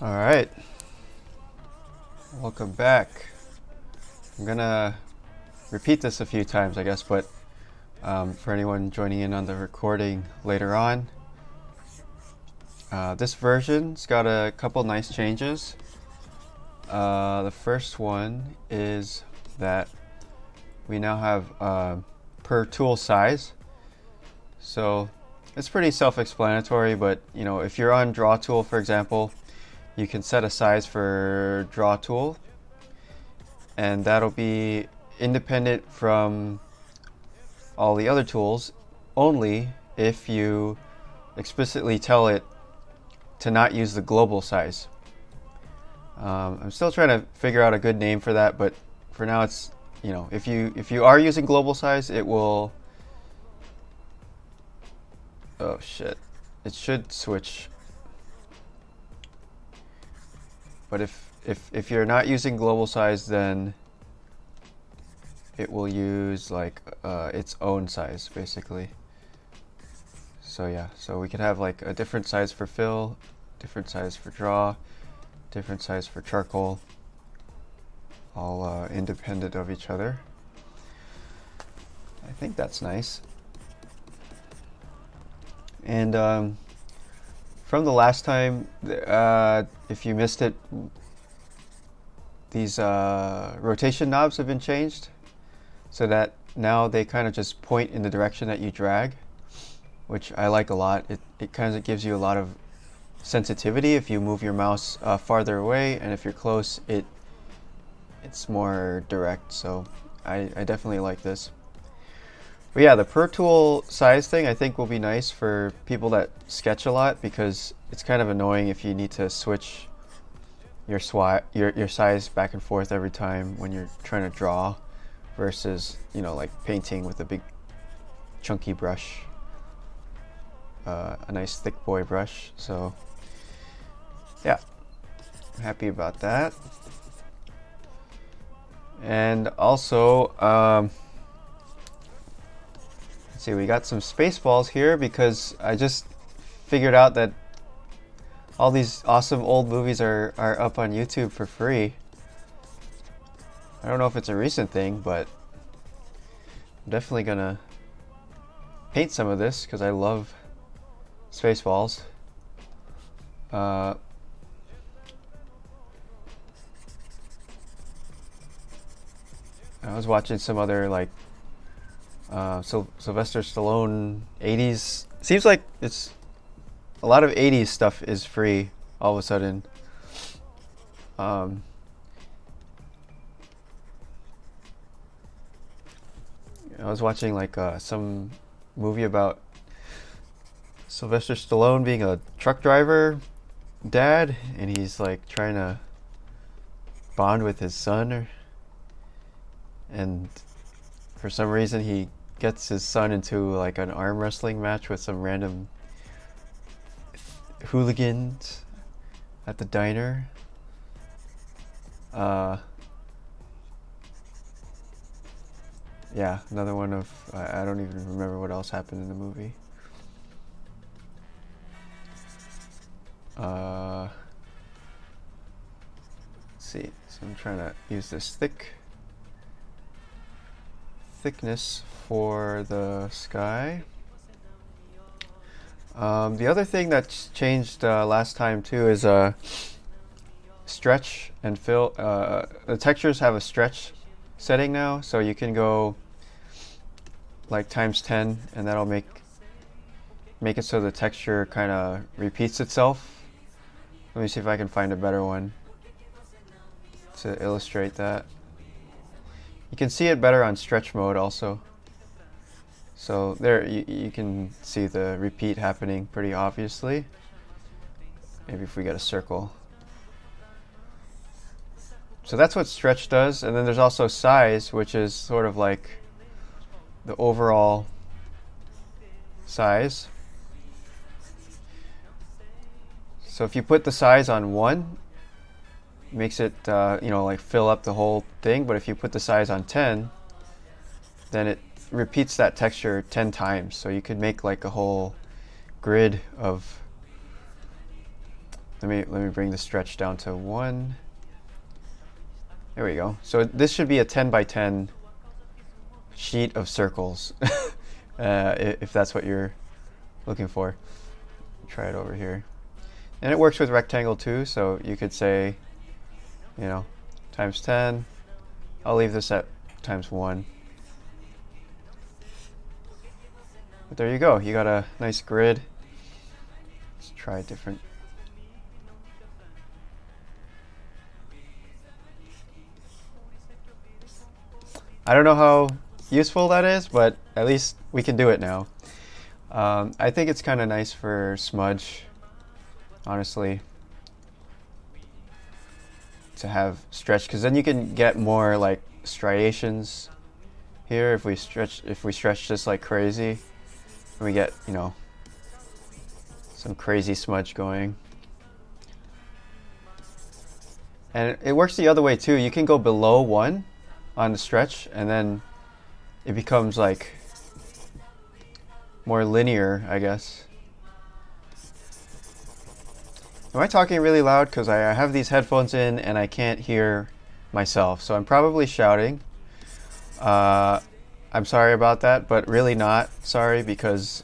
All right, welcome back. I'm gonna repeat this a few times, I guess, but for anyone joining in on the recording later on, this version's got a couple nice changes. The first one is that we now have per tool size. So it's pretty self-explanatory, but you know, if you're on Draw Tool, for example, you can set a size for Draw Tool, and that'll be independent from all the other tools only if you explicitly tell it to not use the global size. I'm still trying to figure out a good name for that, but for now it's, you know, if you are using global size, it will, oh shit, it should switch. But if you're not using global size, then it will use like its own size basically. So yeah, so we could have like a different size for fill, different size for draw, different size for charcoal, all independent of each other. I think that's nice. And from the last time, if you missed it, these rotation knobs have been changed so that now they kind of just point in the direction that you drag, which I like a lot. It kind of gives you a lot of sensitivity if you move your mouse farther away, and if you're close, it's more direct. So I definitely like this. But yeah, the per tool size thing I think will be nice for people that sketch a lot, because it's kind of annoying if you need to switch your size back and forth every time when you're trying to draw, versus, you know, like painting with a big chunky brush, a nice thick boy brush. So yeah, I'm happy about that. And also, let's see, we got some Spaceballs here because I just figured out that all these awesome old movies are up on YouTube for free. I don't know if it's a recent thing, but I'm definitely gonna paint some of this because I love Spaceballs. I was watching some other like Sylvester Stallone 80s. Seems like it's a lot of 80s stuff is free all of a sudden. I was watching like some movie about Sylvester Stallone being a truck driver dad, and he's like trying to bond with his son, and for some reason he gets his son into like an arm wrestling match with some random hooligans at the diner. Yeah, another one of, I don't even remember what else happened in the movie. Let's see, so I'm trying to use this thickness for the sky. The other thing that's changed last time too is stretch and fill. The textures have a stretch setting now, so you can go like ×10, and that'll make it so the texture kind of repeats itself. Let me see if I can find a better one to illustrate that. You can see it better on stretch mode also. So there, you can see the repeat happening pretty obviously. Maybe if we get a circle. So that's what stretch does. And then there's also size, which is sort of like the overall size. So if you put the size on 1, it makes it you know, like fill up the whole thing. But if you put the size on 10, then it repeats that texture 10 times. So you could make like a whole grid of let me bring the stretch down to 1. There we go. So this should be a 10 by 10 sheet of circles, if that's what you're looking for. Try it over here. And it works with rectangle too, so you could say, you know, times 10. I'll leave this at times 1. But there you go. You got a nice grid. Let's try a different. I don't know how useful that is, but at least we can do it now. I think it's kind of nice for smudge, honestly, to have stretch, because then you can get more like striations here. If we stretch this like crazy, and we get, you know, some crazy smudge going. And it works the other way too. You can go below 1 on the stretch, and then it becomes like more linear, I guess. Am I talking really loud? Because I have these headphones in and I can't hear myself, so I'm probably shouting. I'm sorry about that, but really not sorry, because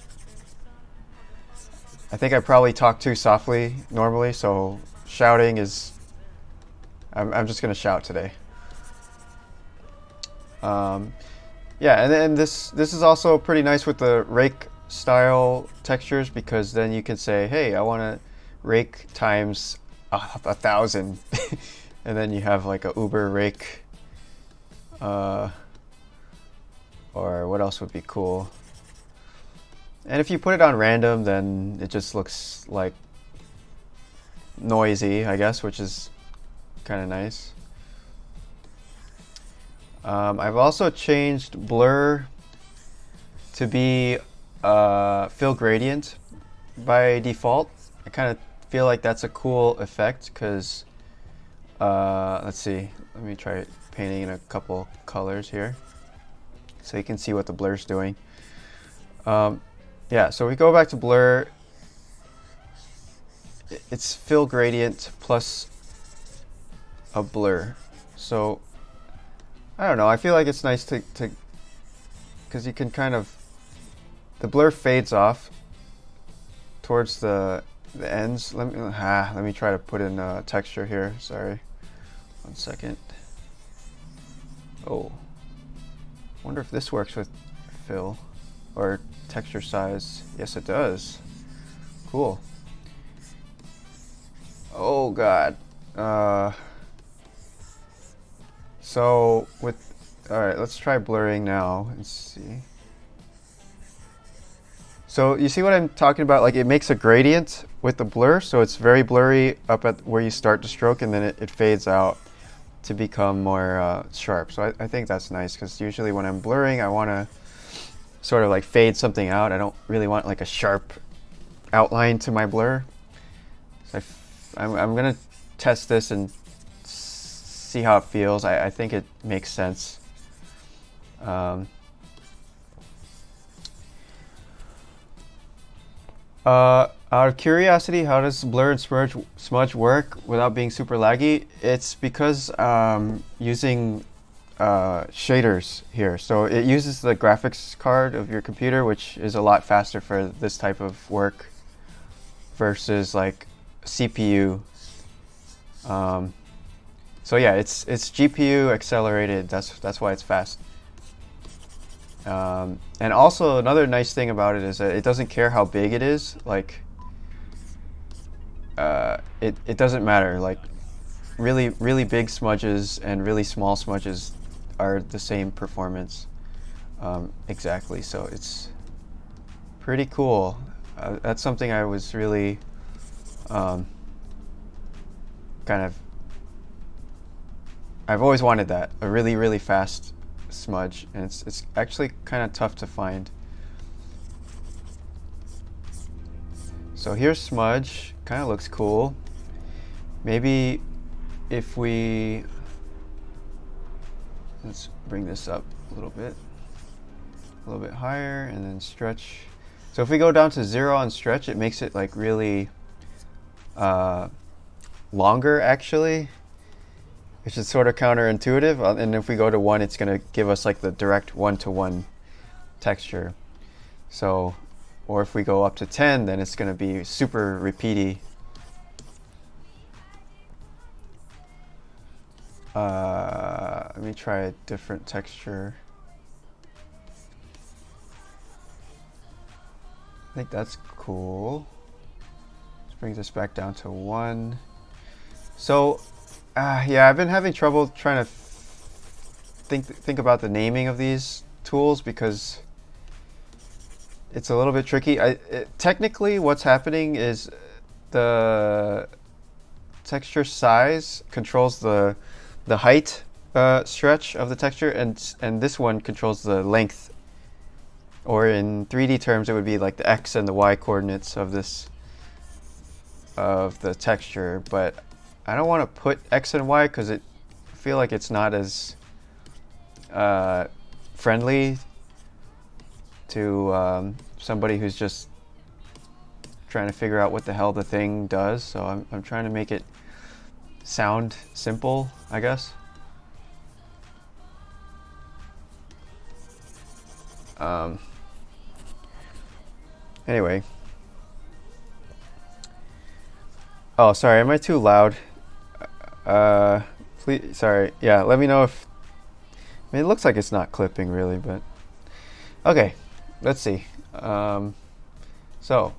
I think I probably talk too softly normally, so shouting is... I'm just going to shout today. Yeah, and then this is also pretty nice with the rake style textures, because then you can say, hey, I want to rake times 1,000, and then you have like a uber rake, or what else would be cool. And if you put it on random, then it just looks like noisy, I guess, which is kind of nice. I've also changed blur to be fill gradient by default. I kind of feel like that's a cool effect, because let's see, let me try painting in a couple colors here so you can see what the blur's doing. Yeah, so we go back to blur. It's fill gradient plus a blur. So I don't know, I feel like it's nice to because you can kind of, the blur fades off towards the ends. Let me try to put in texture here. Sorry, 1 second. Oh, wonder if this works with fill or texture size. Yes, it does. Cool. Oh God. So with, all right, let's try blurring now and see. So you see what I'm talking about? Like, it makes a gradient with the blur, so it's very blurry up at where you start the stroke, and then it fades out to become more sharp. So I think that's nice, because usually when I'm blurring, I want to sort of like fade something out. I don't really want like a sharp outline to my blur. So I'm gonna test this and see how it feels. I think it makes sense. Out of curiosity, how does blur and smudge work without being super laggy? It's because using shaders here. So it uses the graphics card of your computer, which is a lot faster for this type of work versus like CPU. So yeah, it's GPU accelerated. That's why it's fast. And also another nice thing about it is that it doesn't care how big it is. Like, it doesn't matter. Like, really big smudges and really small smudges are the same performance, exactly. So it's pretty cool. That's something I was really kind of, I've always wanted that, a really fast smudge, and it's actually kind of tough to find. So here's smudge, kind of looks cool. Maybe if we, let's bring this up a little bit higher, and then stretch. So if we go down to 0 on stretch, it makes it like really longer actually, which is sort of counterintuitive. And if we go to 1, it's going to give us like the direct one-to-one texture. So, or if we go up to 10, then it's going to be super repeaty. Let me try a different texture. I think that's cool. This brings us back down to 1. So, yeah, I've been having trouble trying to think about the naming of these tools because it's a little bit tricky. Technically, what's happening is the texture size controls the height stretch of the texture, and this one controls the length. Or in 3D terms, it would be like the X and the Y coordinates of the texture. But I don't want to put X and Y because I feel like it's not as friendly to somebody who's just trying to figure out what the hell the thing does. So I'm trying to make it sound simple, I guess. Anyway. Oh, sorry, am I too loud? Please, sorry. Yeah, let me know if... I mean, it looks like it's not clipping really, but... Okay, let's see. So,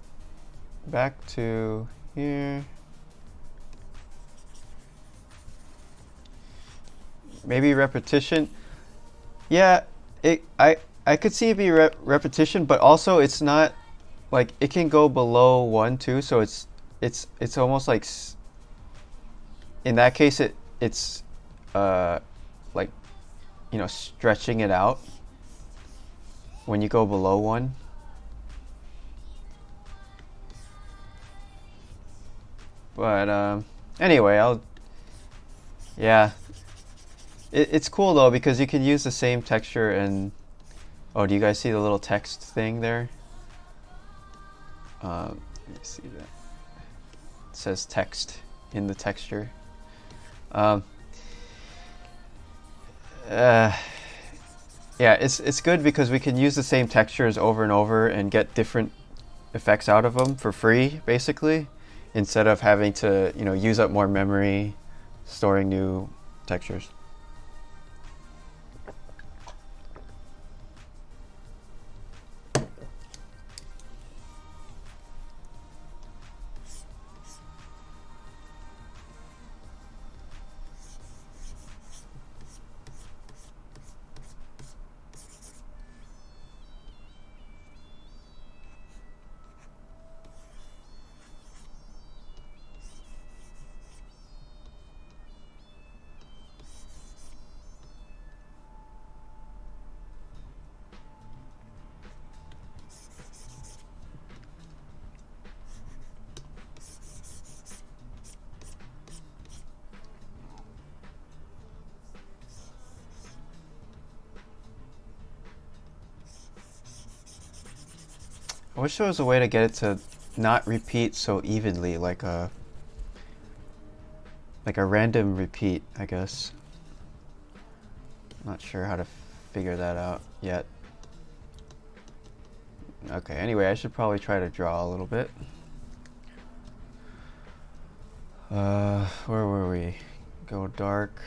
back to here. Maybe repetition. Yeah, I could see it be repetition, but also it's not... Like, it can go below 1 too, so it's almost like... In that case, it's like, you know, stretching it out when you go below 1. But anyway, yeah, it's cool though because you can use the same texture and... Oh, do you guys see the little text thing there? Let me see that. It says text in the texture. Yeah, it's good because we can use the same textures over and over and get different effects out of them for free, basically, instead of having to, you know, use up more memory storing new textures. I wish there was a way to get it to not repeat so evenly, like a random repeat, I guess. Not sure how to figure that out yet. Okay, anyway, I should probably try to draw a little bit. Where were we? Go dark.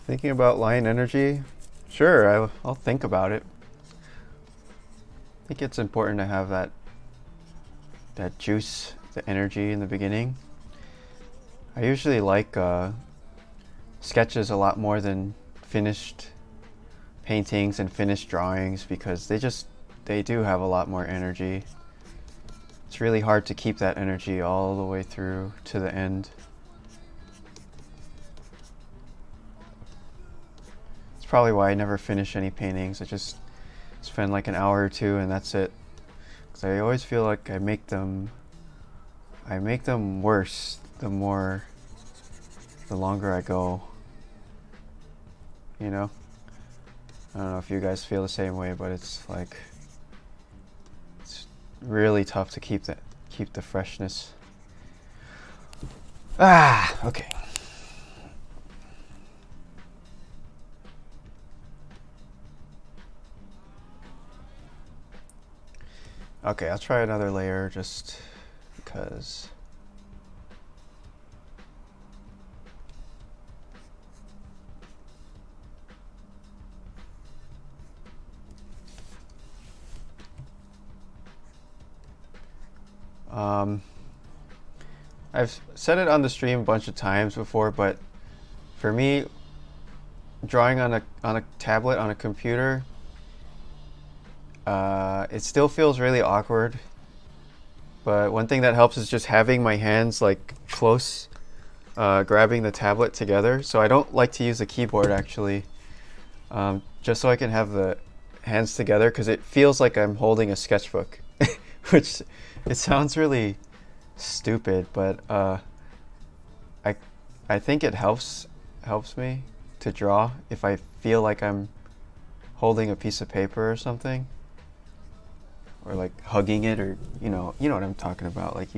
Thinking about line energy? Sure, I'll think about it. I think it's important to have that juice, the energy in the beginning. I usually like sketches a lot more than finished paintings and finished drawings because they do have a lot more energy. it's really hard to keep that energy all the way through to the end. It's probably why I never finish any paintings. I just spend like an hour or two and that's it. Because I always feel like I make them worse the longer I go. You know? I don't know if you guys feel the same way, but it's like it's really tough to keep the freshness. Okay. Okay, I'll try another layer just because. I've said it on the stream a bunch of times before, but for me, drawing on a tablet on a computer, it still feels really awkward. But one thing that helps is just having my hands like close, grabbing the tablet together. So I don't like to use a keyboard actually, just so I can have the hands together because it feels like I'm holding a sketchbook, which it sounds really stupid, but I think it helps me to draw if I feel like I'm holding a piece of paper or something, or like hugging it, or you know what I'm talking about. Like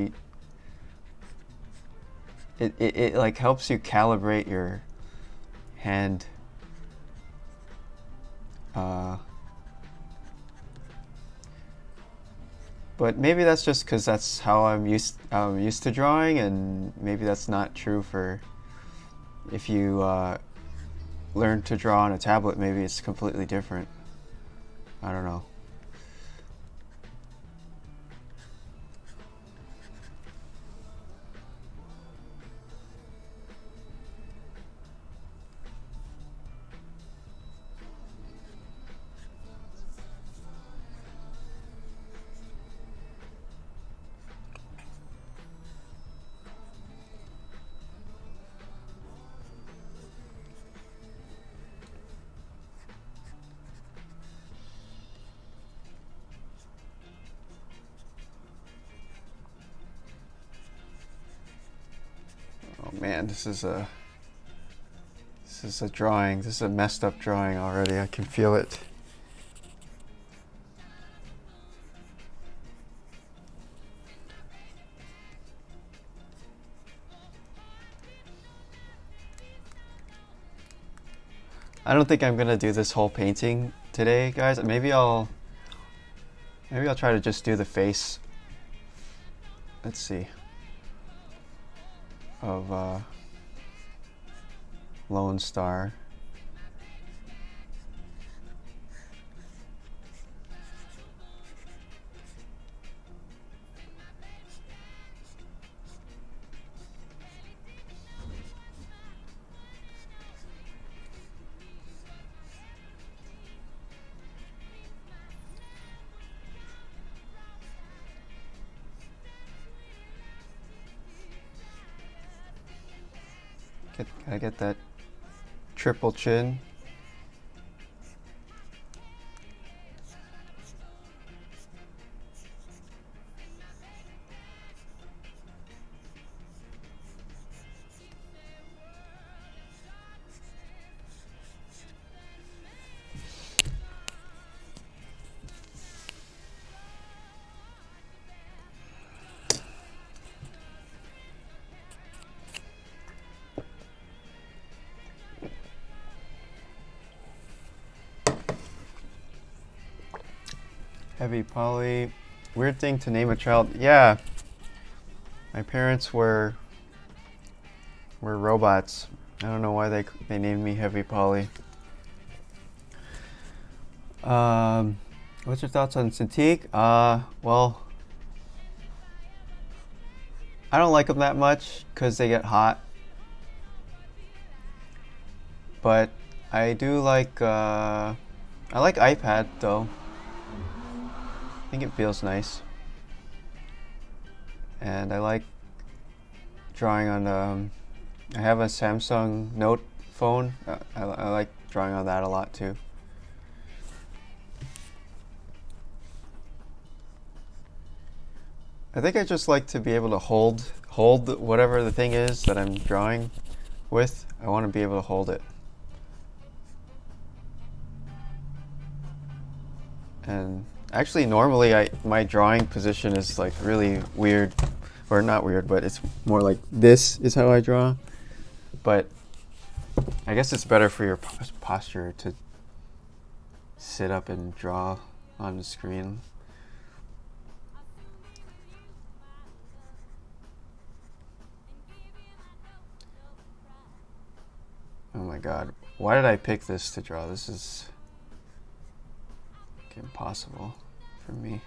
it like helps you calibrate your hand. But maybe that's just because that's how I'm used to drawing, and maybe that's not true for if you learn to draw on a tablet. Maybe it's completely different. I don't know. Man, this is a drawing. This is a messed up drawing already. I can feel it. I don't think I'm gonna do this whole painting today, guys. Maybe I'll try to just do the face. Let's see. Of Lone Star. Gotta get that triple chin. Heavy poly. Weird thing to name a child. Yeah. My parents were robots. I don't know why they named me Heavy Poly. What's your thoughts on Cintiq? Well, I don't like them that much because they get hot. But I do like, I like iPad though. I think it feels nice. and I like drawing on. I have a Samsung Note phone. I like drawing on that a lot too. I think I just like to be able to hold whatever the thing is that I'm drawing with. I want to be able to hold it. And actually normally my drawing position is like really weird, or not weird, but it's more like this is how I draw. But I guess it's better for your posture to sit up and draw on the screen. Oh my god, why did I pick this to draw? This is impossible for me.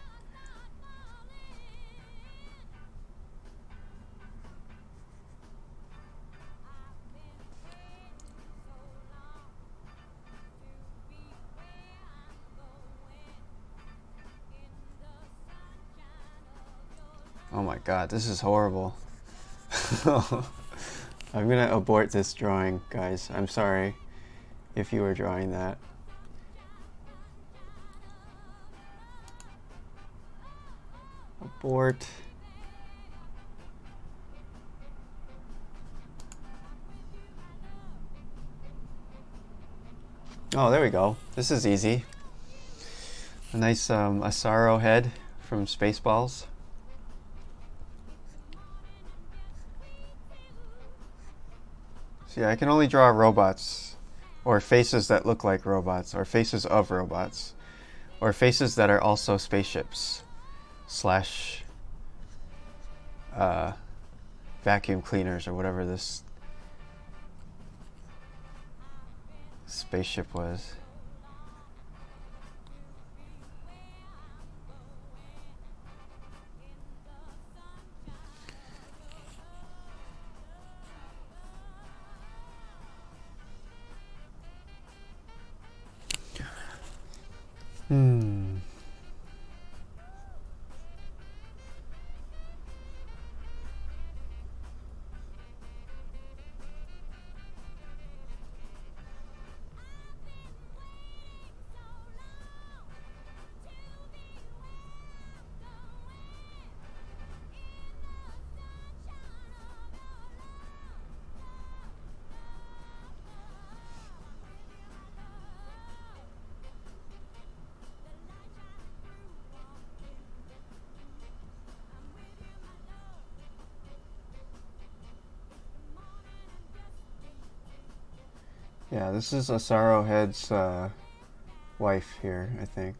Oh my god, this is horrible. I'm gonna abort this drawing, guys. I'm sorry if you were drawing that. Abort. Oh, there we go. This is easy. A nice Asaro head from Spaceballs. See, I can only draw robots, or faces that look like robots, or faces of robots, or faces that are also spaceships slash vacuum cleaners, or whatever this spaceship was. Yeah, this is Asaro Head's wife here, I think.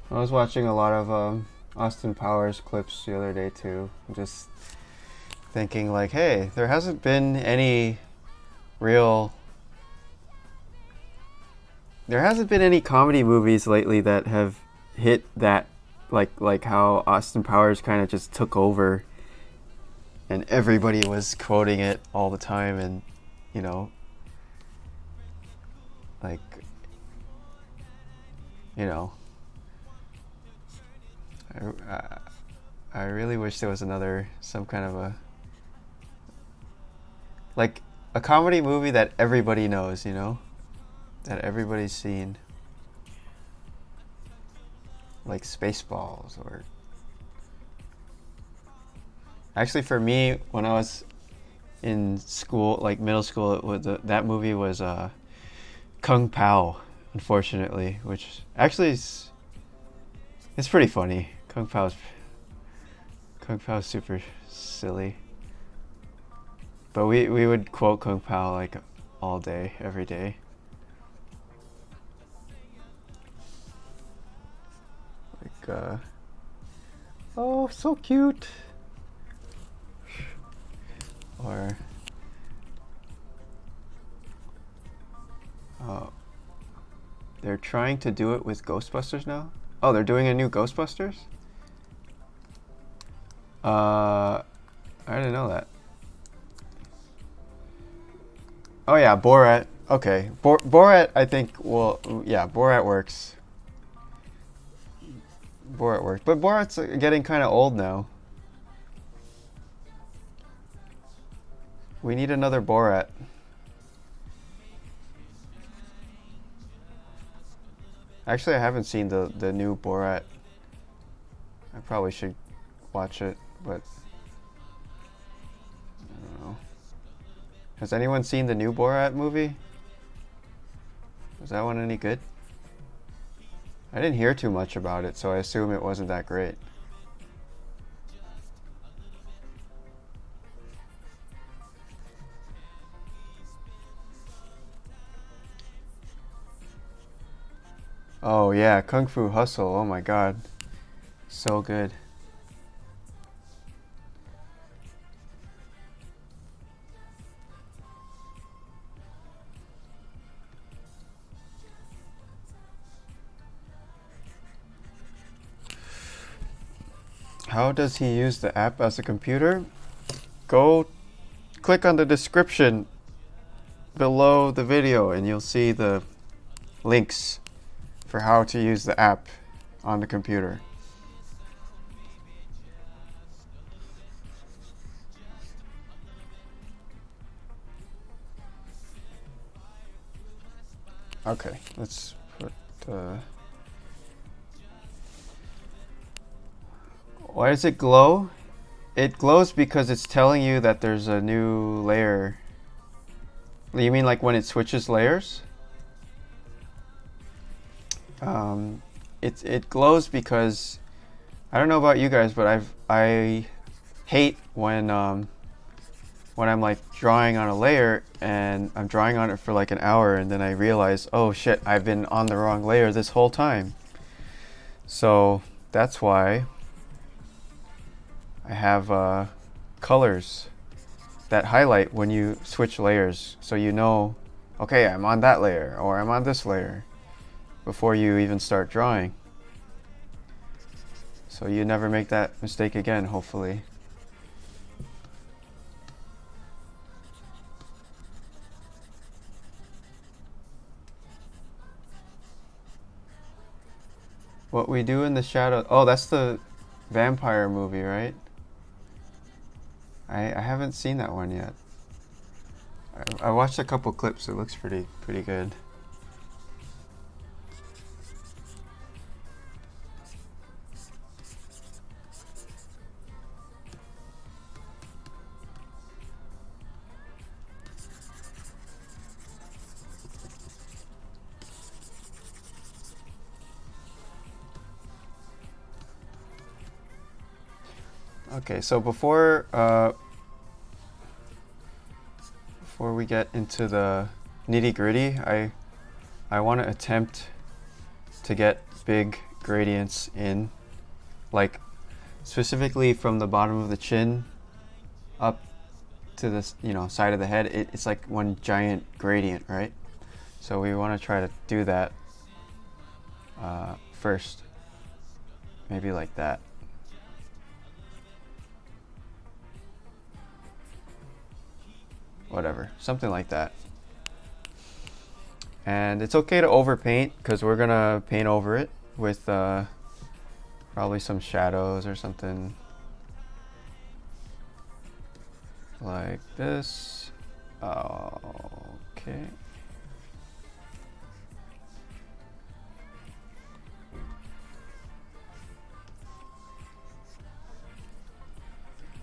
I was watching a lot of Austin Powers clips the other day too, just thinking like, hey, there hasn't been any comedy movies lately that have hit that, like how Austin Powers kind of just took over and everybody was quoting it all the time, and you know, like, you know, I really wish there was some kind of a comedy movie that everybody knows, you know, that everybody's seen, like Spaceballs. Or actually, for me, when I was in school, like middle school, that movie was Kung Pao, unfortunately, which actually it's pretty funny. Kung Pao's super silly. But we would quote Kung Pao like all day, every day. Like, oh, so cute. Or, oh, they're trying to do it with Ghostbusters now? Oh, they're doing a new Ghostbusters? I didn't know that. Oh yeah, Borat. Okay, Borat. I think. Well, yeah, Borat works. Borat works, but Borat's getting kind of old now. We need another Borat. Actually, I haven't seen the new Borat. I probably should watch it, but I don't know. Has anyone seen the new Borat movie? Was that one any good? I didn't hear too much about it, so I assume it wasn't that great. Oh yeah, Kung Fu Hustle. Oh my god. So good. How does he use the app as a computer? Go click on the description below the video and you'll see the links for how to use the app on the computer. Okay, let's put why does it glow? It glows because it's telling you that there's a new layer. You mean like when it switches layers? It glows because I don't know about you guys, but I hate when I'm like drawing on a layer and I'm drawing on it for like an hour and then I realize, oh shit, I've been on the wrong layer this whole time. So that's why I have colors that highlight when you switch layers, so you know, okay, I'm on that layer or I'm on this layer before you even start drawing. So you never make that mistake again, hopefully. What We Do in the Shadows. Oh, that's the vampire movie, right? I haven't seen that one yet. I watched a couple clips. It looks pretty good. Okay, so before we get into the nitty-gritty, I want to attempt to get big gradients in, like specifically from the bottom of the chin up to the side of the head. It's like one giant gradient, right? So we want to try to do that first, maybe like that. Whatever, something like that. And it's okay to overpaint because we're gonna paint over it with probably some shadows or something like this. Okay.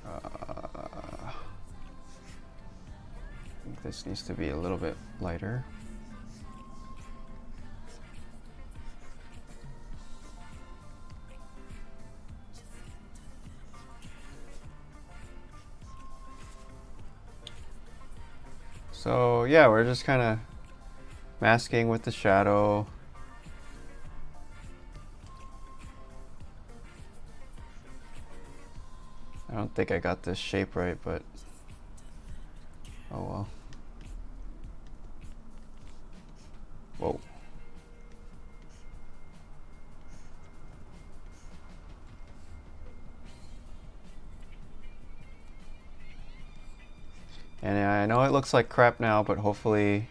I think this needs to be a little bit lighter. So yeah, we're just kind of masking with the shadow. I don't think I got this shape right, but oh well. Whoa. And I know it looks like crap now, but hopefully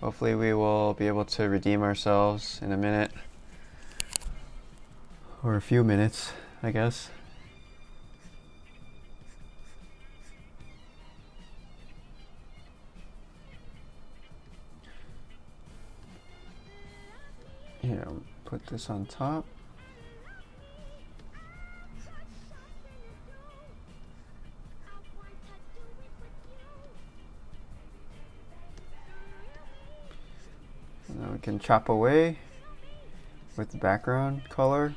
we will be able to redeem ourselves in a minute. Or a few minutes, I guess. Here, put this on top. And then we can chop away with the background color.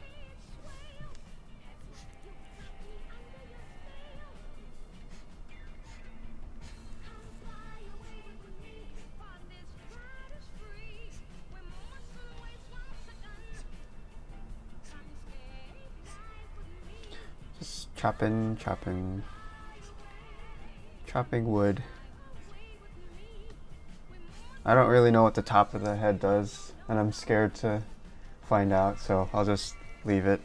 Just chopping wood. I don't really know what the top of the head does, and I'm scared to find out, so I'll just leave it.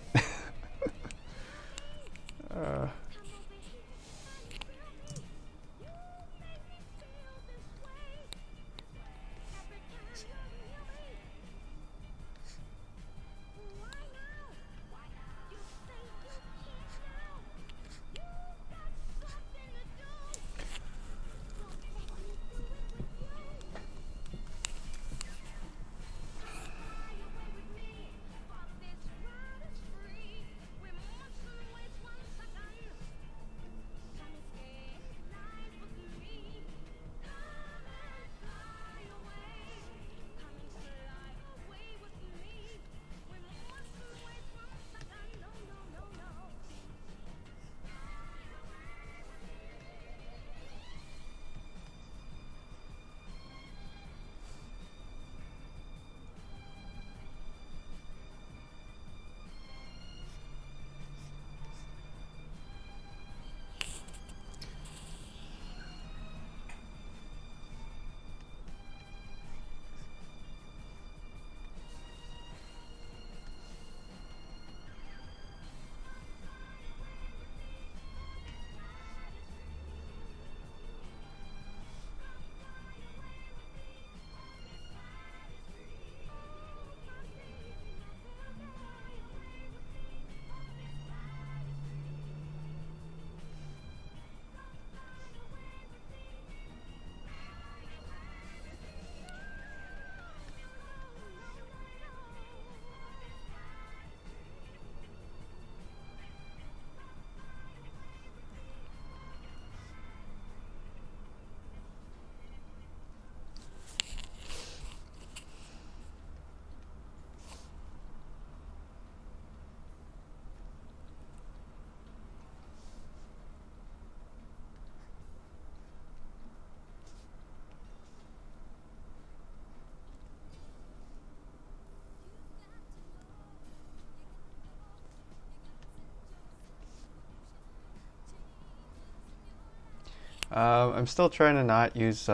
I'm still trying to not use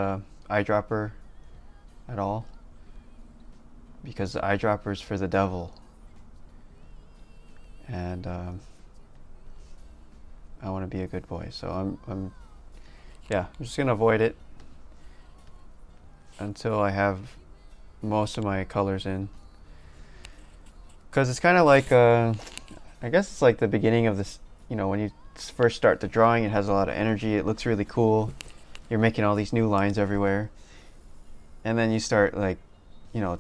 eyedropper at all, because the eyedropper is for the devil, and I want to be a good boy. So I'm just gonna avoid it until I have most of my colors in, because it's kind of like I guess it's like the beginning of this. You know, when you first start the drawing, it has a lot of energy, it looks really cool, you're making all these new lines everywhere, and then you start, like, you know,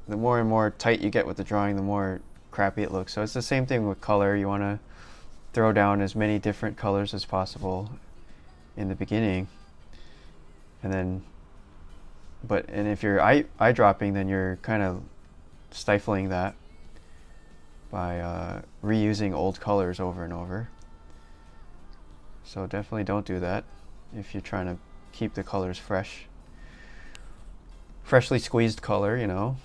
the more and more tight you get with the drawing, the more crappy it looks. So it's the same thing with color. You want to throw down as many different colors as possible in the beginning, and then and if you're eye dropping, then you're kind of stifling that by reusing old colors over and over. So definitely don't do that if you're trying to keep the colors fresh. Freshly squeezed color, you know.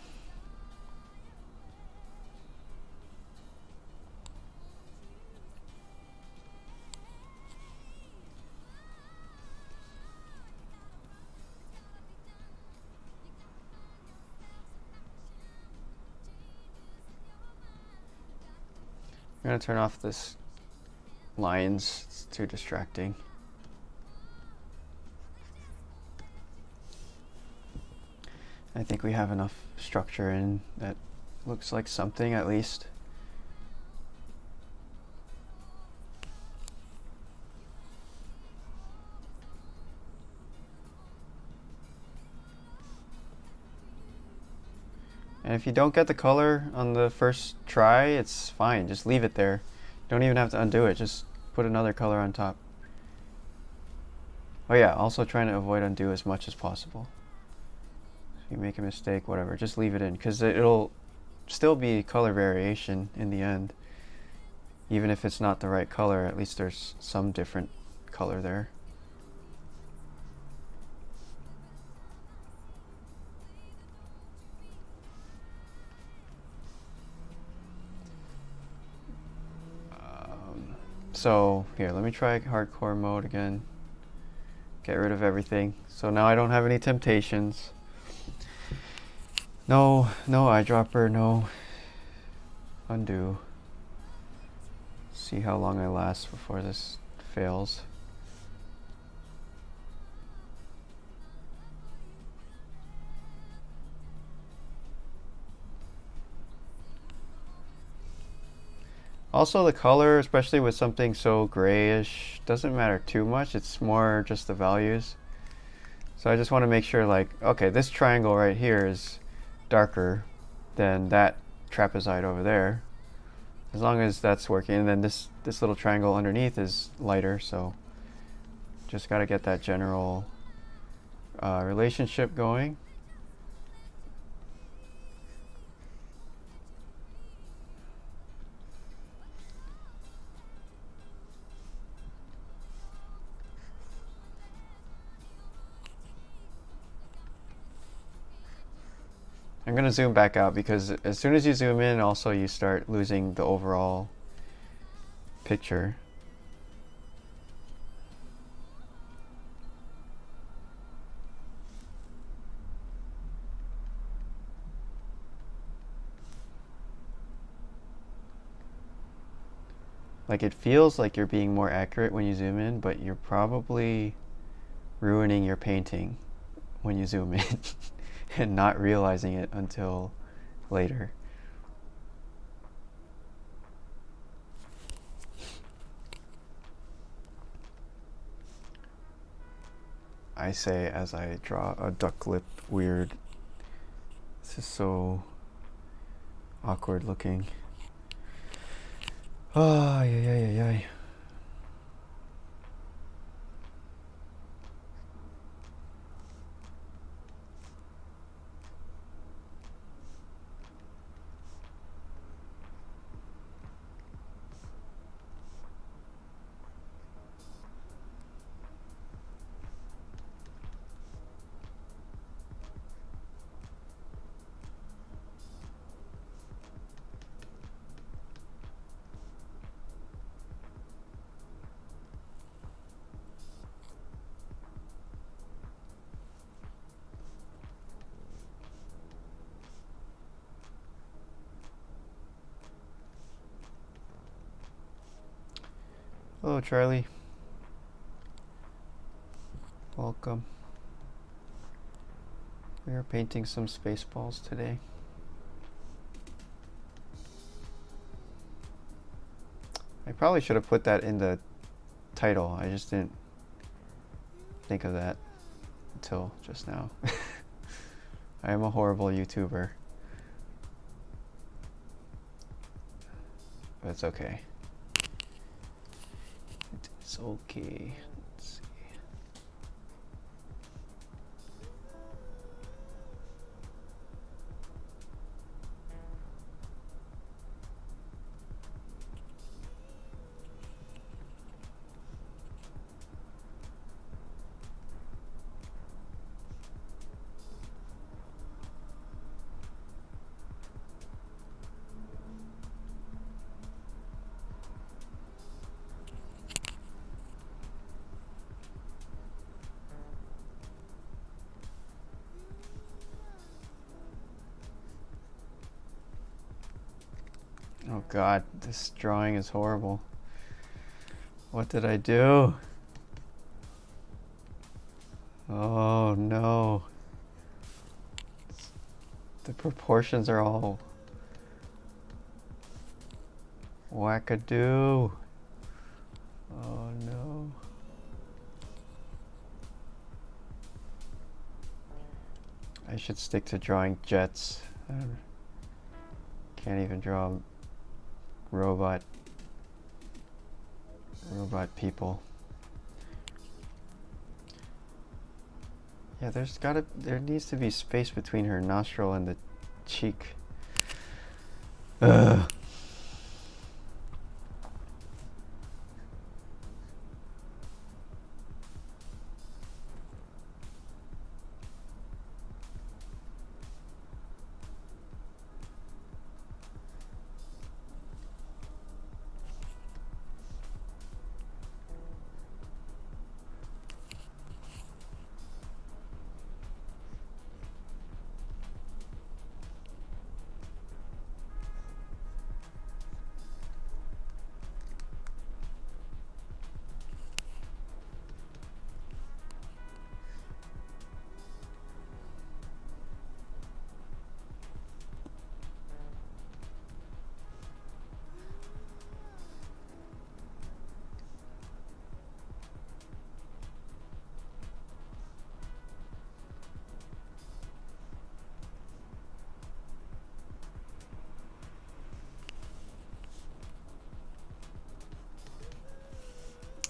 I'm gonna turn off this lines, it's too distracting. I think we have enough structure in that looks like something at least. And if you don't get the color on the first try, it's fine. Just leave it there. You don't even have to undo it. Just put another color on top. Oh yeah, also trying to avoid undo as much as possible. If you make a mistake, whatever, just leave it in, because it'll still be color variation in the end. Even if it's not the right color, at least there's some different color there. So here, let me try hardcore mode again. Get rid of everything. So now I don't have any temptations. No eyedropper, no undo. See how long I last before this fails. Also the color, especially with something so grayish, doesn't matter too much. It's more just the values. So I just want to make sure, like, okay, this triangle right here is darker than that trapezoid over there. As long as that's working, and then this little triangle underneath is lighter, so just got to get that general relationship going. I'm going to zoom back out because as soon as you zoom in, also you start losing the overall picture. Like, it feels like you're being more accurate when you zoom in, but you're probably ruining your painting when you zoom in and not realizing it until later. I say as I draw a duck lip weird. This is so awkward looking. Oh, yeah. Hello, Charlie. Welcome. We are painting some Spaceballs today. I probably should have put that in the title. I just didn't think of that until just now. I am a horrible YouTuber. But it's okay. It's okay. Let's see. Oh God, this drawing is horrible. What did I do? Oh no. It's The proportions are all wackadoo. Oh no. I should stick to drawing jets. I can't even draw robot people. Yeah, there needs to be space between her nostril and the cheek. Ugh.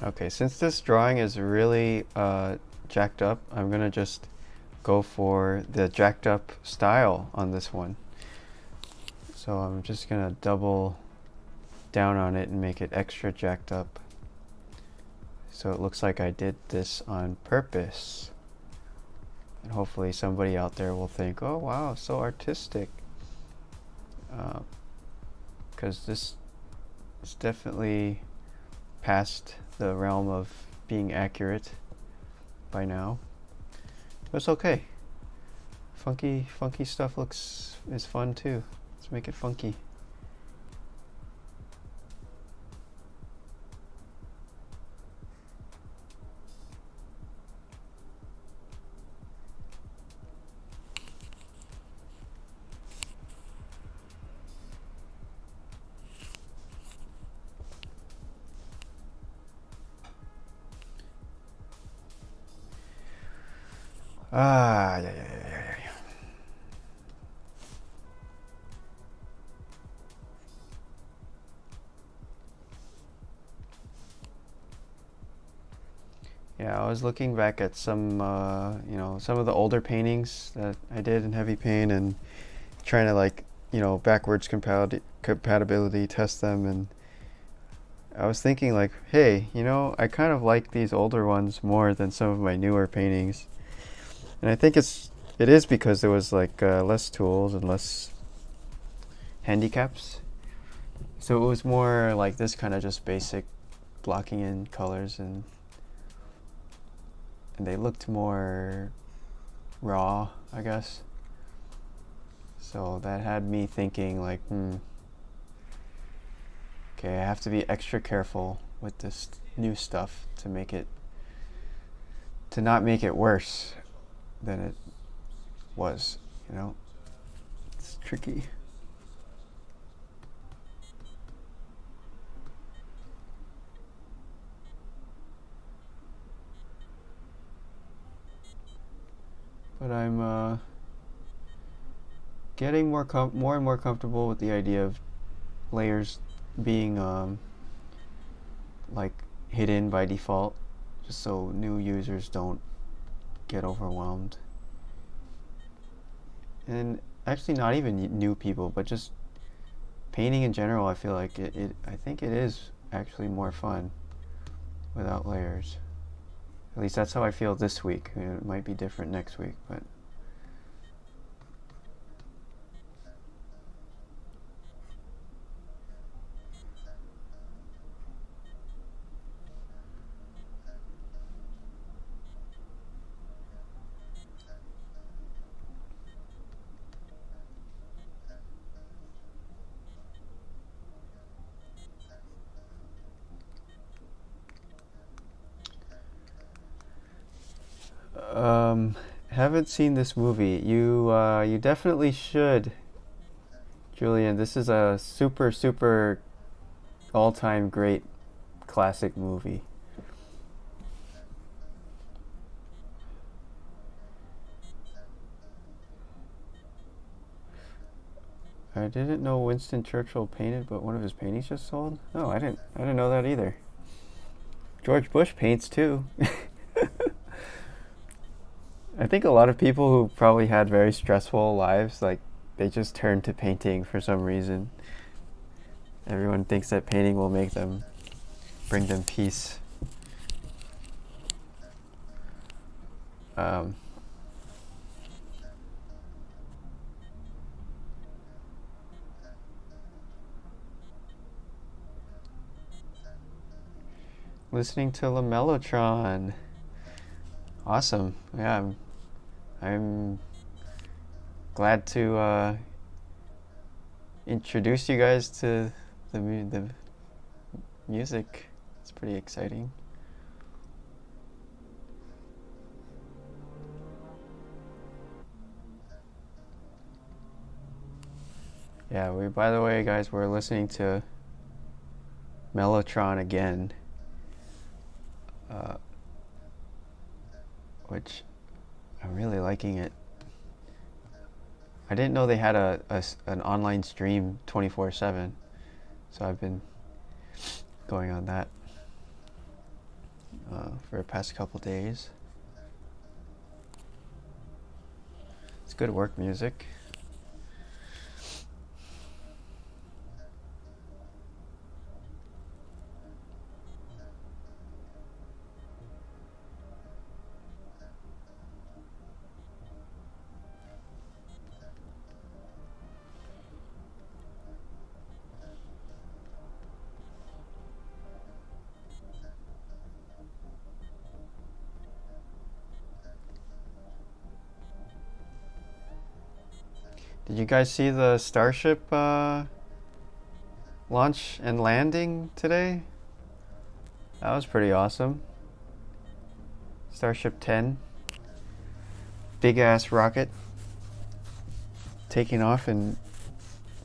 Okay, since this drawing is really jacked up, I'm gonna just go for the jacked up style on this one. So I'm just gonna double down on it and make it extra jacked up. So it looks like I did this on purpose. And hopefully somebody out there will think, oh wow, so artistic. Because this is definitely past the realm of being accurate by now. But it's okay. Funky stuff is fun too. Let's make it funky. Yeah. Yeah, I was looking back at some, some of the older paintings that I did in heavy paint and trying to backwards compatibility test them, and I was thinking like, hey, I kind of like these older ones more than some of my newer paintings. And I think it is because there was less tools and less handicaps. So it was more like this kind of just basic blocking in colors, and they looked more raw, I guess. So that had me thinking like, okay, I have to be extra careful with this new stuff to not make it worse than it was, It's tricky. But I'm getting more and more comfortable with the idea of layers being hidden by default, just so new users don't get overwhelmed. And actually not even new people, but just painting in general, I feel like I think it is actually more fun without layers. At least that's how I feel this week. It might be different next week, but haven't seen this movie. You definitely should, Julian. This is a super all-time great classic movie. I didn't know Winston Churchill painted, but one of his paintings just sold. Oh, I didn't know that either. George Bush paints too. I think a lot of people who probably had very stressful lives, like they just turned to painting for some reason. Everyone thinks that painting will bring them peace. Listening to La Mellotron. Awesome. Yeah, I'm glad to introduce you guys to the music. It's pretty exciting. Yeah, by the way, guys, we're listening to Mellotron again, which I'm really liking it. I didn't know they had an online stream 24/7, so I've been going on that for the past couple days. It's good work music. Did you guys see the Starship launch and landing today? That was pretty awesome. Starship 10. Big ass rocket taking off and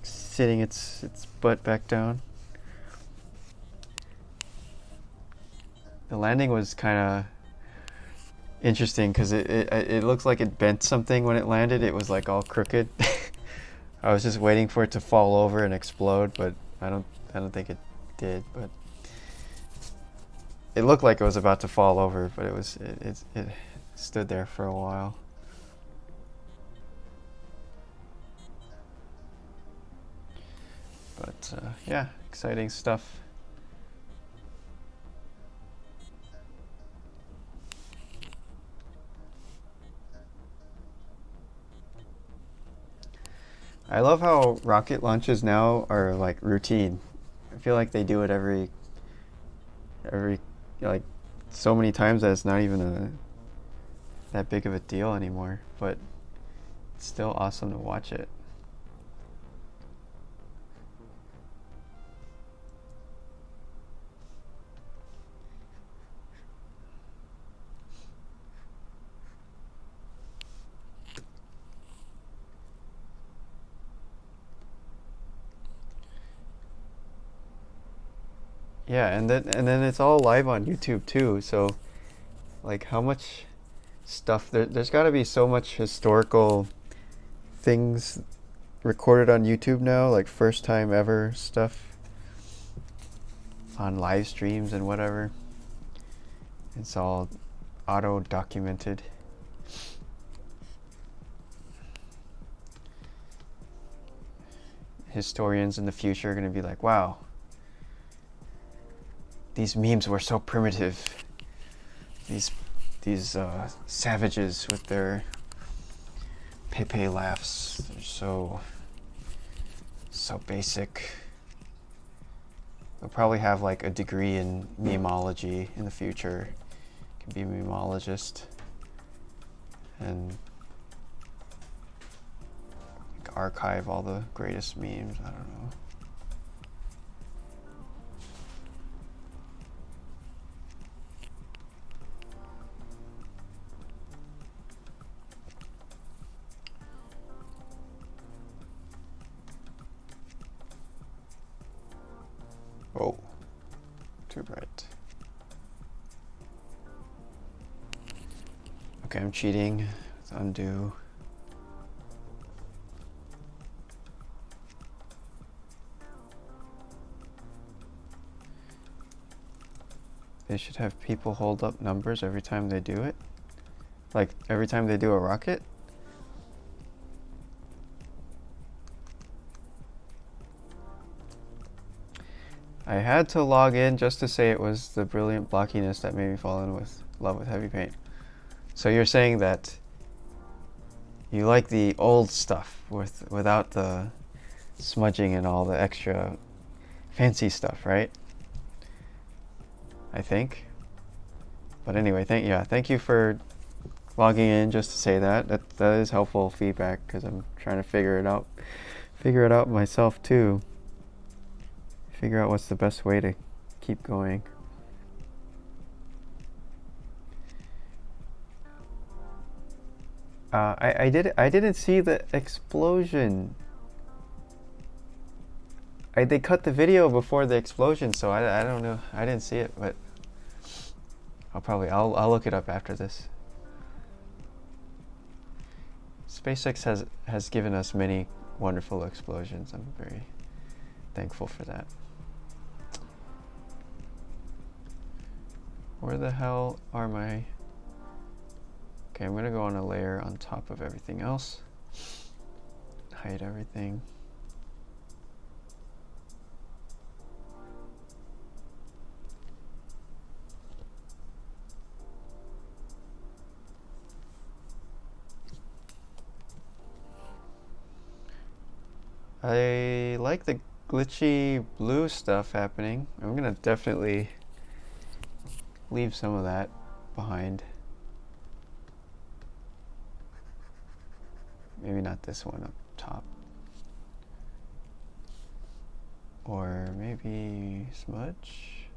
sitting its butt back down. The landing was kind of interesting because it looks like it bent something when it landed. It was like all crooked. I was just waiting for it to fall over and explode, but I don't think it did. But it looked like it was about to fall over, but it stood there for a while. But yeah, exciting stuff. I love how rocket launches now are like routine. I feel like they do it every like so many times that it's not even that big of a deal anymore, but it's still awesome to watch it. Yeah, and then it's all live on YouTube too. So, like, how much stuff there's got to be so much historical things recorded on YouTube now, like first time ever stuff on live streams and whatever. It's all auto documented. Historians in the future are going to be like, wow, these memes were so primitive. These savages with their Pepe laughs, they're so basic. They'll probably have like a degree in memeology in the future. Can be a memeologist and like archive all the greatest memes. I don't know. too bright. Okay, I'm cheating. Let's undo. They should have people hold up numbers every time they do it. Like every time they do a rocket. I had to log in just to say it was the brilliant blockiness that made me fall in love with heavy paint. So you're saying that you like the old stuff without the smudging and all the extra fancy stuff, right? I think. But anyway, thank you for logging in just to say that. That is helpful feedback because I'm trying to figure it out myself too. Figure out what's the best way to keep going. I didn't see the explosion. They cut the video before the explosion, so I don't know. I didn't see it, but I'll look it up after this. SpaceX has given us many wonderful explosions. I'm very thankful for that. Where the hell are my... Okay, I'm gonna go on a layer on top of everything else. Hide everything. I like the glitchy blue stuff happening. I'm gonna definitely leave some of that behind. Maybe not this one up top. Or maybe smudge.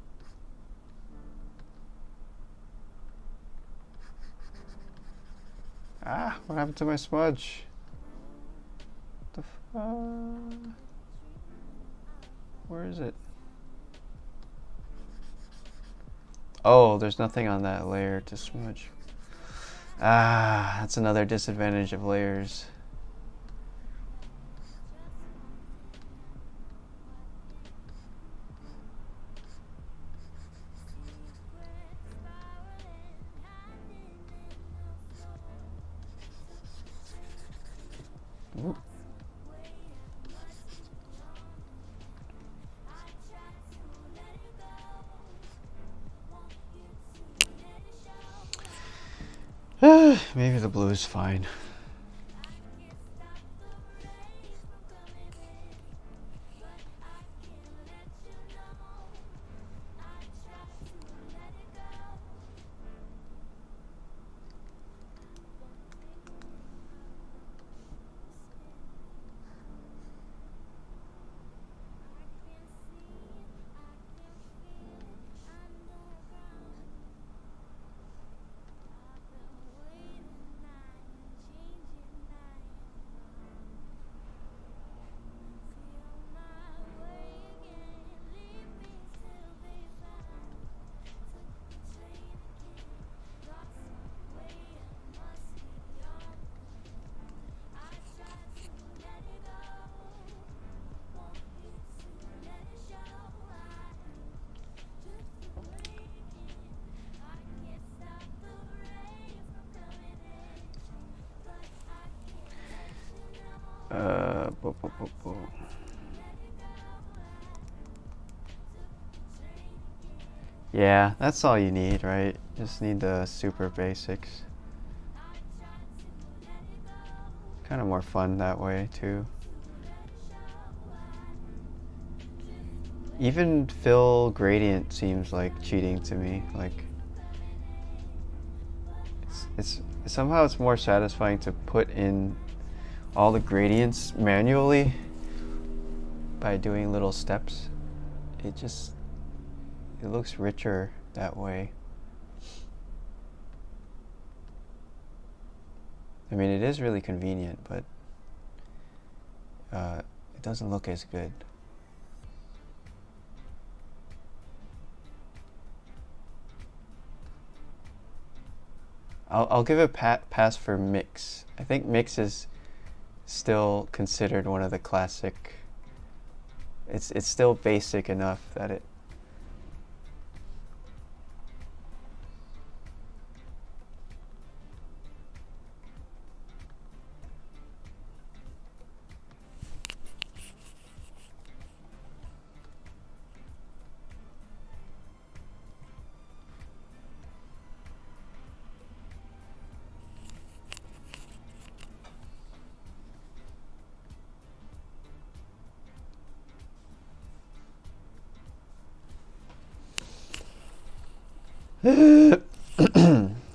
Ah, what happened to my smudge? The where is it? Oh, there's nothing on that layer to smudge. Ah, that's another disadvantage of layers. Ooh. Maybe the blue is fine. Yeah, that's all you need, right? Just need the super basics. Kind of more fun that way too. Even fill gradient seems like cheating to me. Like it's somehow it's more satisfying to put in all the gradients manually by doing little steps. It looks richer that way. I mean, it is really convenient, but it doesn't look as good. I'll give it a pass for mix. I think mix is still considered one of the classic. It's still basic enough that it.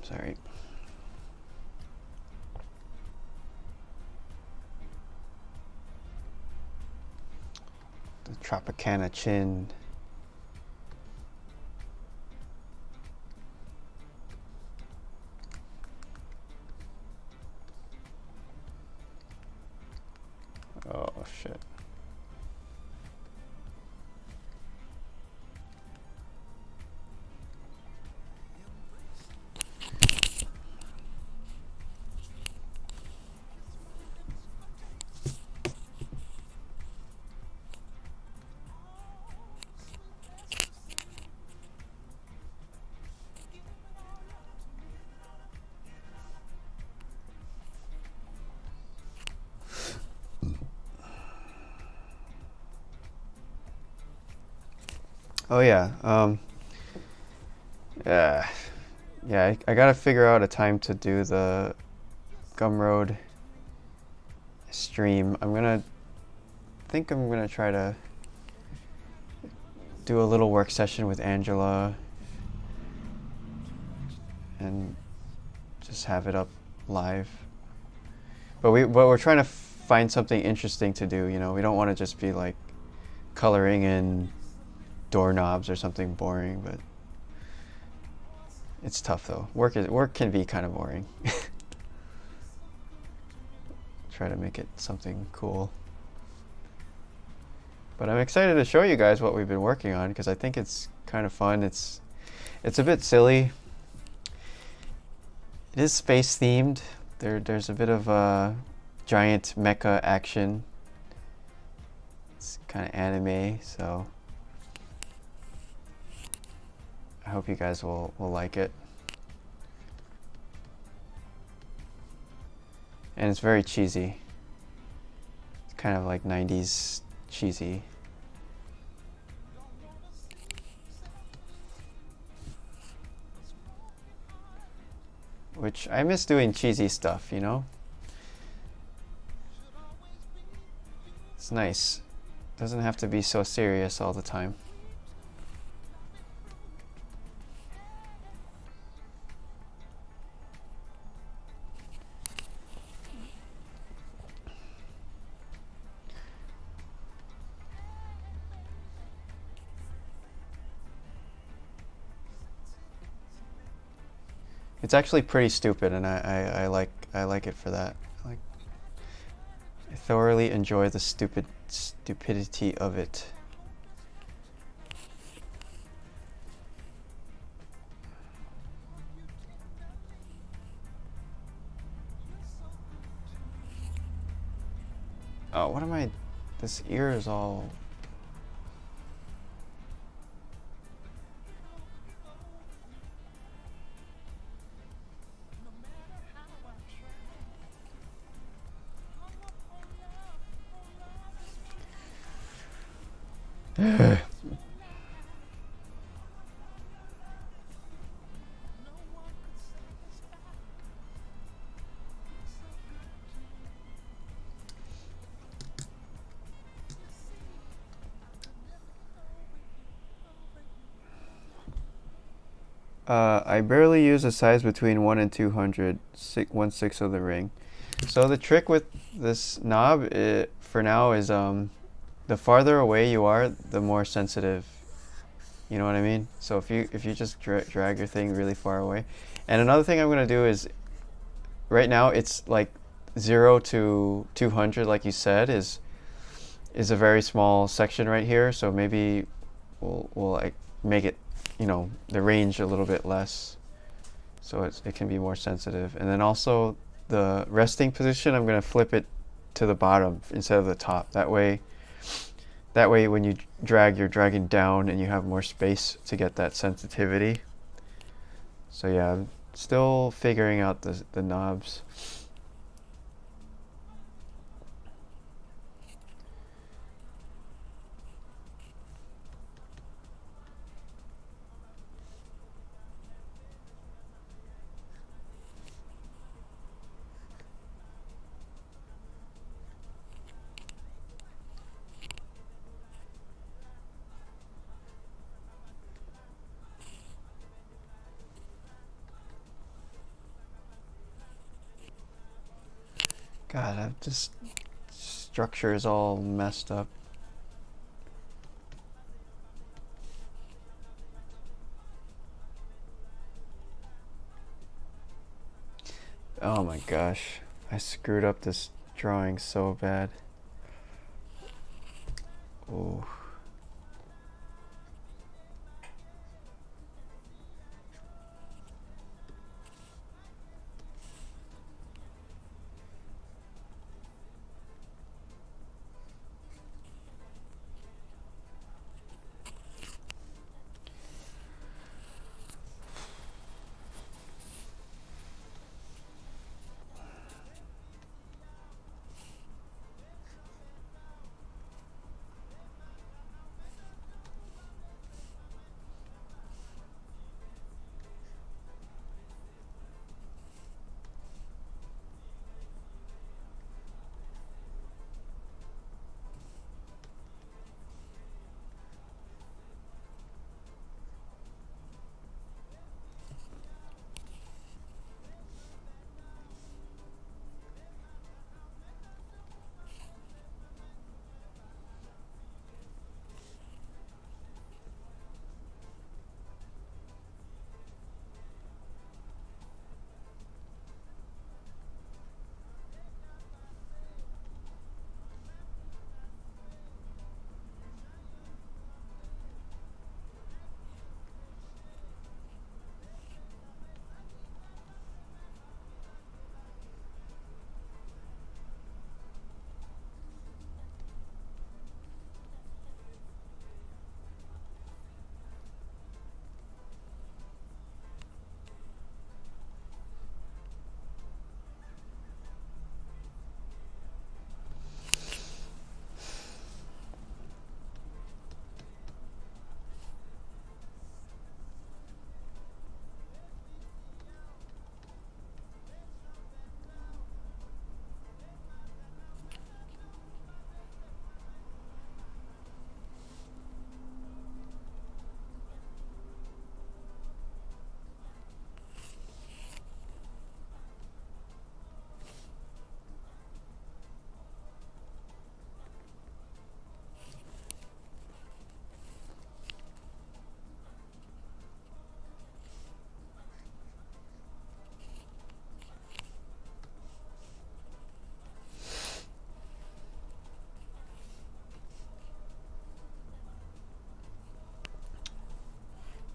Sorry. The Tropicana chin. Oh shit. Oh yeah. Yeah. I gotta figure out a time to do the Gumroad stream. I'm gonna try to do a little work session with Angela and just have it up live. But we're trying to find something interesting to do. You know, we don't want to just be like coloring in doorknobs or something boring. But it's tough though. Work can be kind of boring. Try to make it something cool. But I'm excited to show you guys what we've been working on because I think it's kind of fun. It's a bit silly. It is space themed. There's a bit of giant mecha action. It's kind of anime, so I hope you guys will like it. And it's very cheesy. It's kind of like 90s cheesy. Which I miss doing cheesy stuff, you know? It's nice. Doesn't have to be so serious all the time. It's actually pretty stupid, and I like it for that. I thoroughly enjoy the stupidity of it. Oh, what am I? This ear is all. I barely use a size between 1 and 200, 1/6 of the ring. So the trick with this knob, for now, is the farther away you are, the more sensitive. You know what I mean? So if you just drag your thing really far away. And another thing I'm gonna do is, right now it's like 0 to 200, like you said, is a very small section right here. So maybe we'll like make it, you know, the range a little bit less. so it can be more sensitive. And then also the resting position, I'm going to flip it to the bottom instead of the top. That way when you drag, you're dragging down and you have more space to get that sensitivity. So yeah, I'm still figuring out the knobs. God, this structure is all messed up. Oh my gosh, I screwed up this drawing so bad. Oh.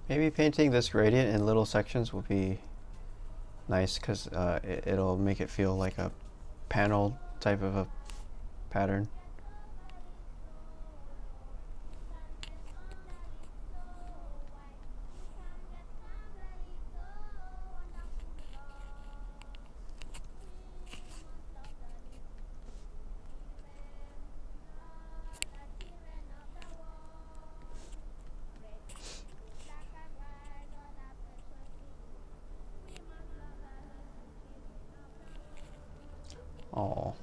Maybe painting this gradient in little sections will be nice because it'll make it feel like a panel type of a pattern. Oh.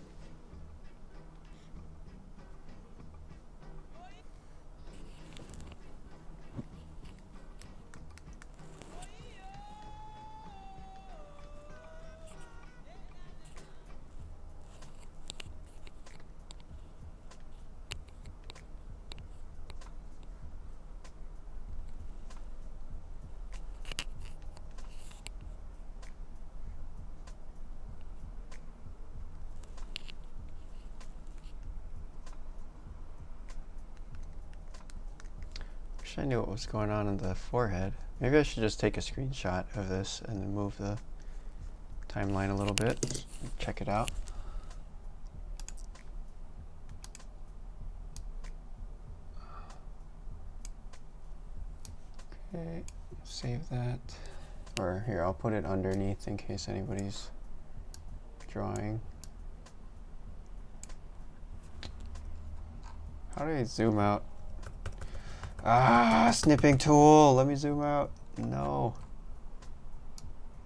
Wish I knew what was going on in the forehead. Maybe I should just take a screenshot of this and then move the timeline a little bit. Check it out. Okay, save that. Or here, I'll put it underneath in case anybody's drawing. How do I zoom out? Ah, snipping tool. Let me zoom out. No.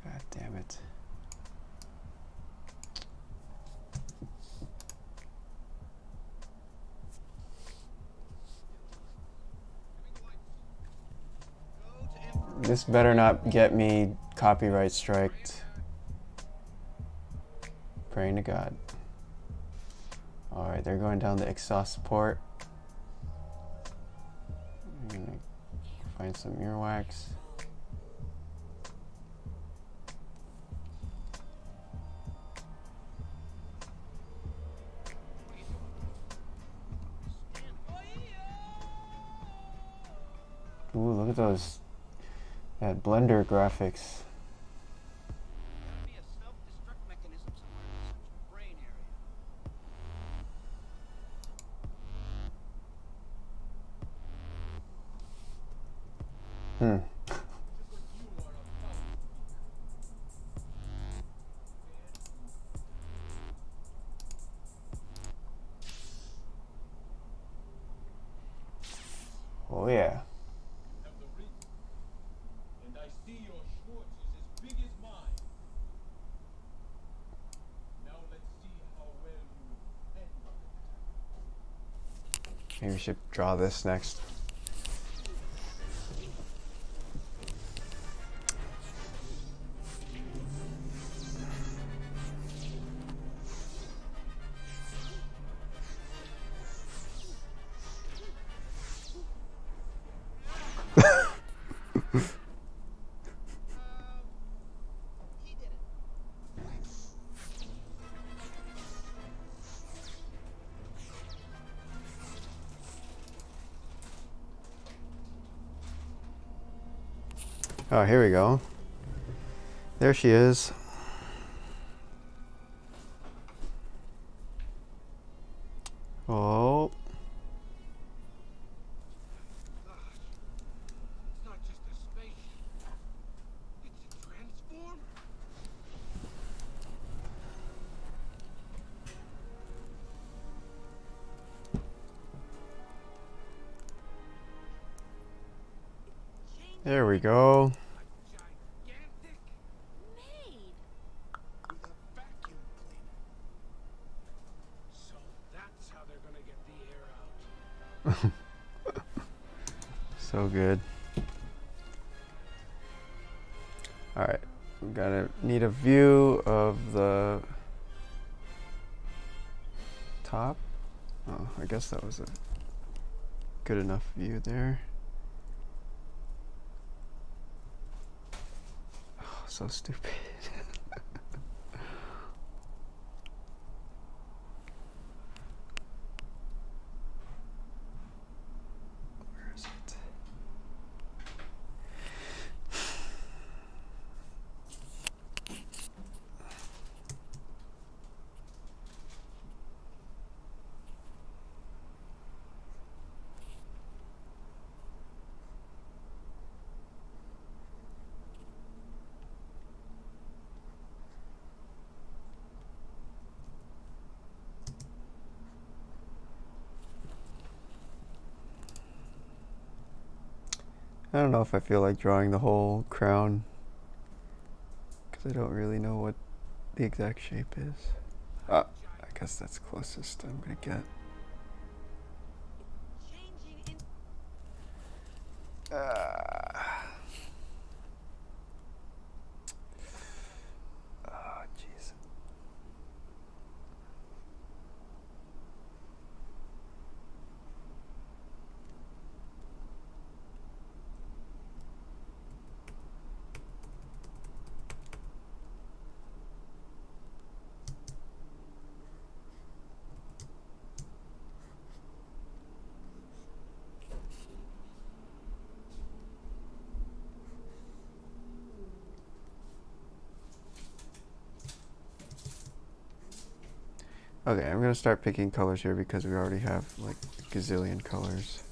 God damn it. This better not get me copyright striked. Praying to God. Alright, they're going down the exhaust port. I'm gonna find some earwax. Ooh, look at those. That Blender graphics. Hmm. Oh yeah. Maybe we should draw this next. Oh, here we go. There she is. Oh. It's not just a spaceship. It's a transform. There we go. Gigantic Made. with a vacuum cleaner. So that's how they're gonna get the air out. So good. Alright, we gotta need a view of the top. Oh, I guess that was a good enough view there. Oh, so stupid. Where is it? I don't know if I feel like drawing the whole crown because I don't really know what the exact shape is. I guess that's closest I'm gonna get. Changing in. Oh, jeez. Okay, I'm gonna start picking colors here because we already have like a gazillion colors.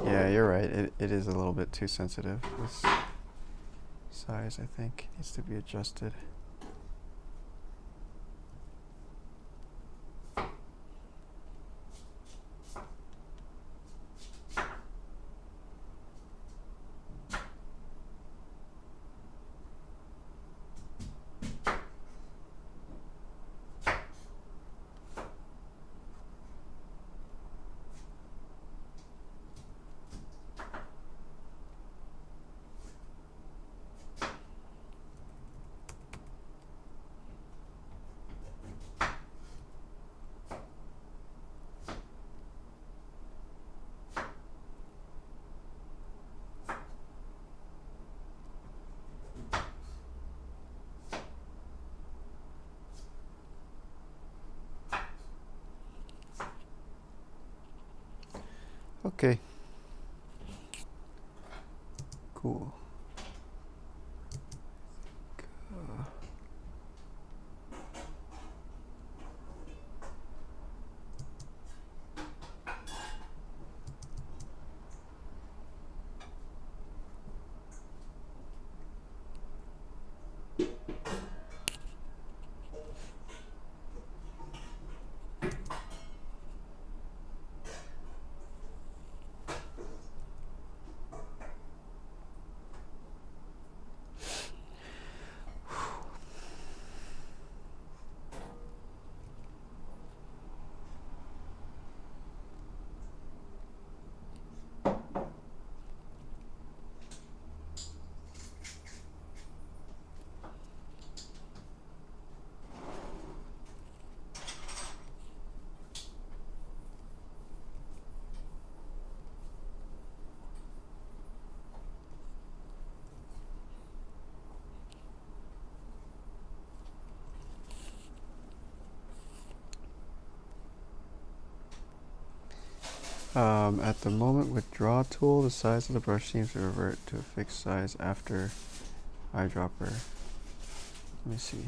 Yeah, you're right. It is a little bit too sensitive. This size, I think, needs to be adjusted. Okay. Cool. At the moment with draw tool, the size of the brush seems to revert to a fixed size after eyedropper. Let me see.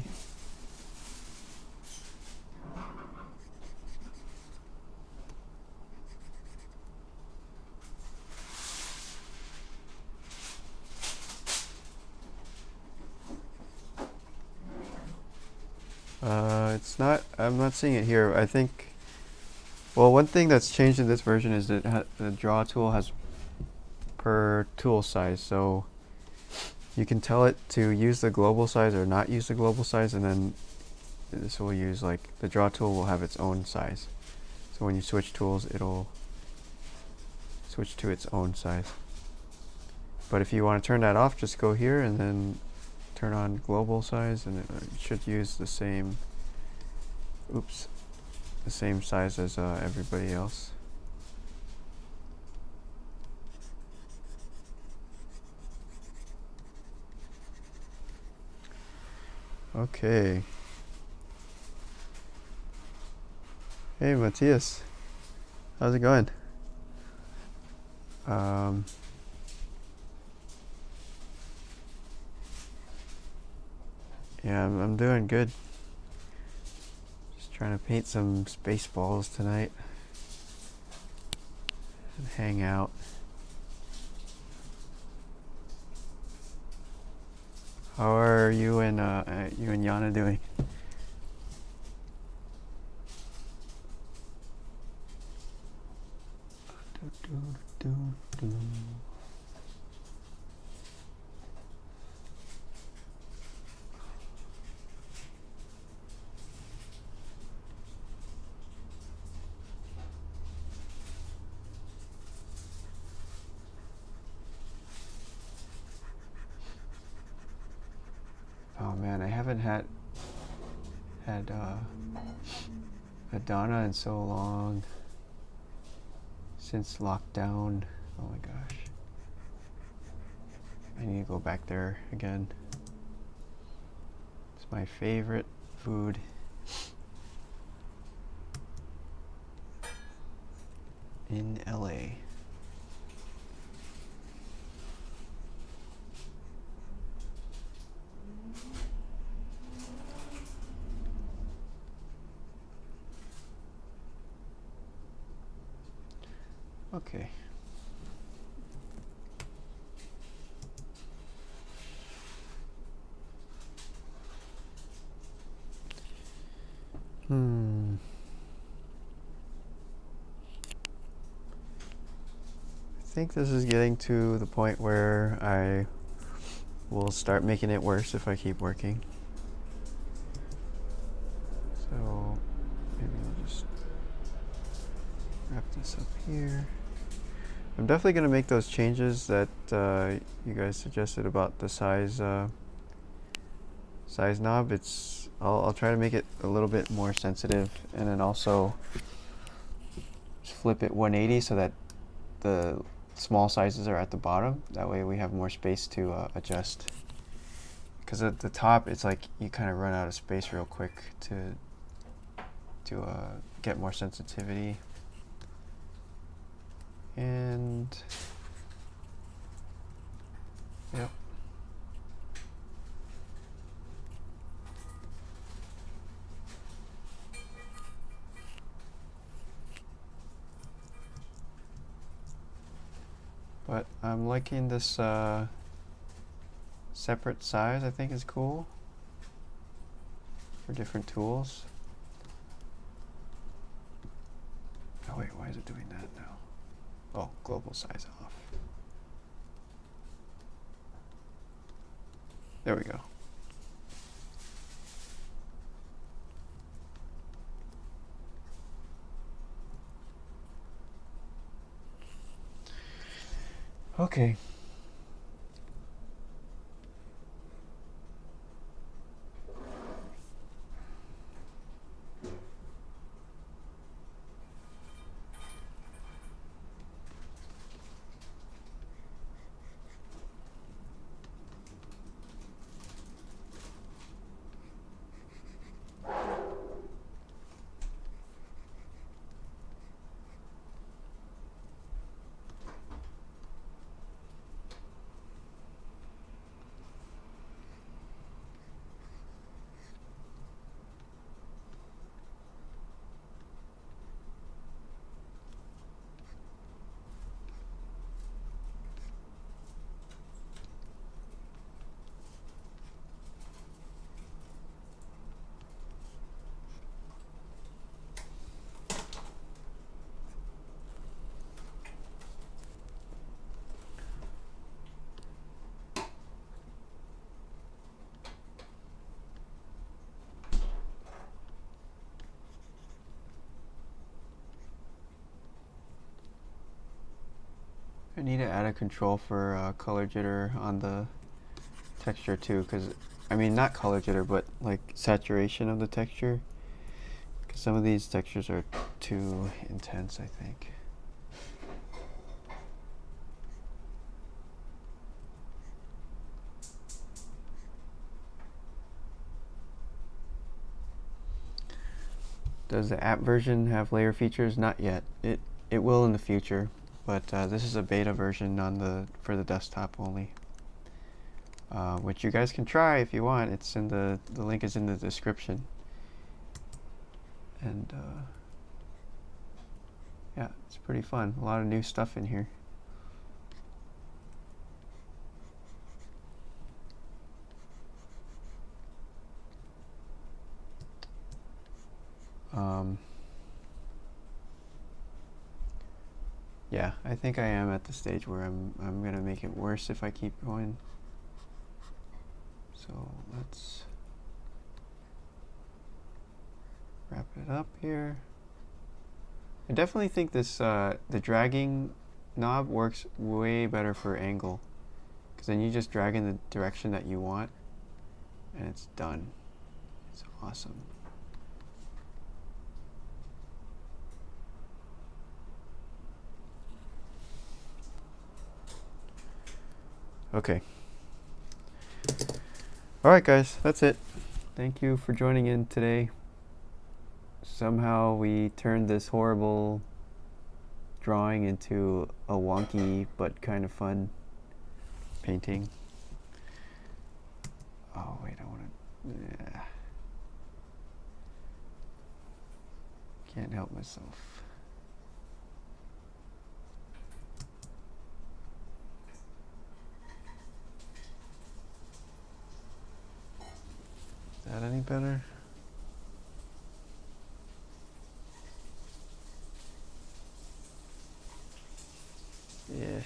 I'm not seeing it here. I think, well, one thing that's changed in this version is that the draw tool has per tool size. So you can tell it to use the global size or not use the global size, and then this will use, like, the draw tool will have its own size. So when you switch tools, it'll switch to its own size. But if you want to turn that off, just go here and then turn on global size, and it should use the same, the same size as everybody else. Okay. Hey, Matthias. How's it going? Yeah, I'm doing good. Just trying to paint some space balls tonight and hang out. How are you and Yana doing? Oh man, I haven't had Adana in so long. Since lockdown. Oh my gosh. I need to go back there again. It's my favorite food. In LA. Okay. I think this is getting to the point where I will start making it worse if I keep working. So maybe I'll just wrap this up here. I'm definitely going to make those changes that you guys suggested about the size knob. I'll try to make it a little bit more sensitive, and then also flip it 180 so that the small sizes are at the bottom. That way we have more space to adjust. Because at the top, it's like you kind of run out of space real quick to get more sensitivity. And yep. But I'm liking this separate size. I think is cool for different tools. Oh wait, why is it doing that now? Oh, global size off. There we go. Okay. I need to add a control for color jitter on the texture too, because I mean not color jitter, but like saturation of the texture. Because some of these textures are too intense, I think. Does the app version have layer features? Not yet. It will in the future. But this is a beta version on for the desktop only, which you guys can try if you want. It's in the link is in the description. And yeah, it's pretty fun. A lot of new stuff in here. Yeah, I think I am at the stage where I'm gonna make it worse if I keep going. So let's wrap it up here. I definitely think this the dragging knob works way better for angle, because then you just drag in the direction that you want and it's done. It's awesome. Okay. Alright guys, that's it. Thank you for joining in today. Somehow we turned this horrible drawing into a wonky but kind of fun painting. Oh wait, I want to... Yeah. Can't help myself. Is that any better? Yeah.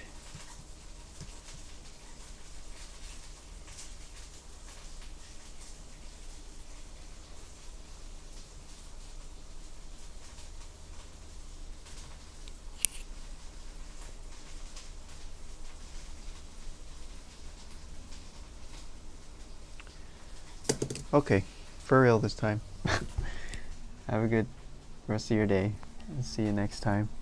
Okay, for real this time. Have a good rest of your day. See you next time.